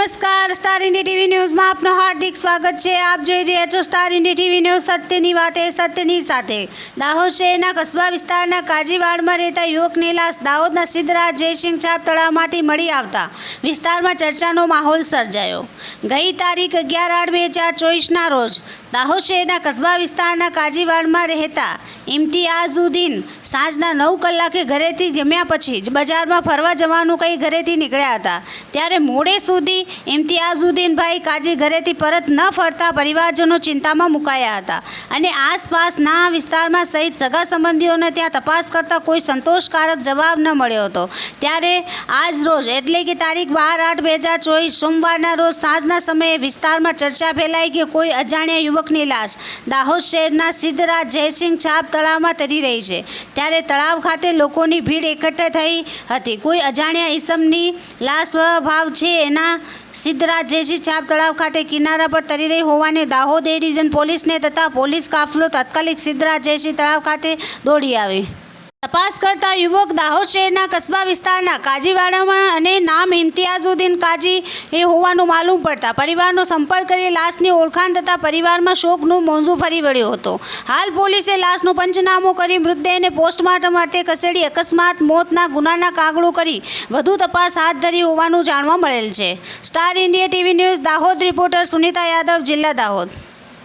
નમસ્કાર, star India TV ન્યૂઝમાં આપનું હાર્દિક સ્વાગત છે। આપ જોઈ રહ્યા છો સ્ટાર ઇન્ડિયા ટીવી ન્યૂઝ। સત્યની વાતે સત્યની સાથે। દાહોદ શહેરના કસ્બા વિસ્તારના કાજીવાડમાં રહેતા યુવકની લાશ દાહોદના સિદ્ધરાજ જયસિંહ છાપ તળાવમાંથી મળી આવતા વિસ્તારમાં ચર્ચાનો માહોલ સર્જાયો। ગઈ તારીખ 11/8/2024ના રોજ દાહોદ શહેરના કસ્બા વિસ્તારના કાજીવાડમાં રહેતા ઇમ્તિયાઝુદ્દીન સાંજના 9 કલાકે ઘરેથી જમ્યા પછી જ બજારમાં ફરવા જવાનું કંઈ ઘરેથી નીકળ્યા હતા। ત્યારે મોડે સુધી ઇમ્તિયાઝુદ્દીનભાઈ કાજી ઘરેથી પરત ન ફરતા પરિવારજનો ચિંતામાં મુકાયા હતા અને આસપાસના વિસ્તારમાં સહિત સગા સંબંધીઓને ત્યાં તપાસ કરતા કોઈ સંતોષકારક જવાબ ન મળ્યો હતો। ત્યારે આજ રોજ એટલે કે તારીખ 12/8/2024 સોમવારના રોજ સાંજના સમયે વિસ્તારમાં ચર્ચા ફેલાઈ કે કોઈ અજાણ્યા યુવકની લાશ દાહોદ શહેરના સિદ્ધરાજ જયસિંહ છાપ તળાવમાં તરી રહી છે। ત્યારે તળાવ ખાતે લોકોની ભીડ એકઠી થઈ હતી। કોઈ અજાણ્યા ઈસમની લાશ સ્વભાવ છે એના સિદ્ધરાજ જયસિંહ છાપ તળાવ ખાતે કિનારા પર તરી રહી હોવાને દાહોદ એ ડિવિઝન પોલીસને તથા પોલીસ કાફલો તાત્કાલિક સિદ્ધરાજ જયસિંહ તળાવ ખાતે દોડી આવી તપાસ કરતા યુવક દાહોદ શહેરના કસ્બા વિસ્તારના કાજીવાડામાં અને નામ ઇમ્તિયાઝુદ્દીન કાજી એ હોવાનું માલુમ પડતા પરિવારનો સંપર્ક કરી લાશની ઓળખાણ થતાં પરિવારમાં શોકનું મોજું ફરી વળ્યો હતો। હાલ પોલીસે લાશનું પંચનામું કરી મૃતદેહને પોસ્ટમોર્ટમ માટે ખસેડી અકસ્માત મોતના ગુનાના કાગળો કરી વધુ તપાસ હાથ ધરી હોવાનું જાણવા મળેલ છે। Star India TV news Dahod reporter Sunita Yadav, જિલ્લા દાહોદ।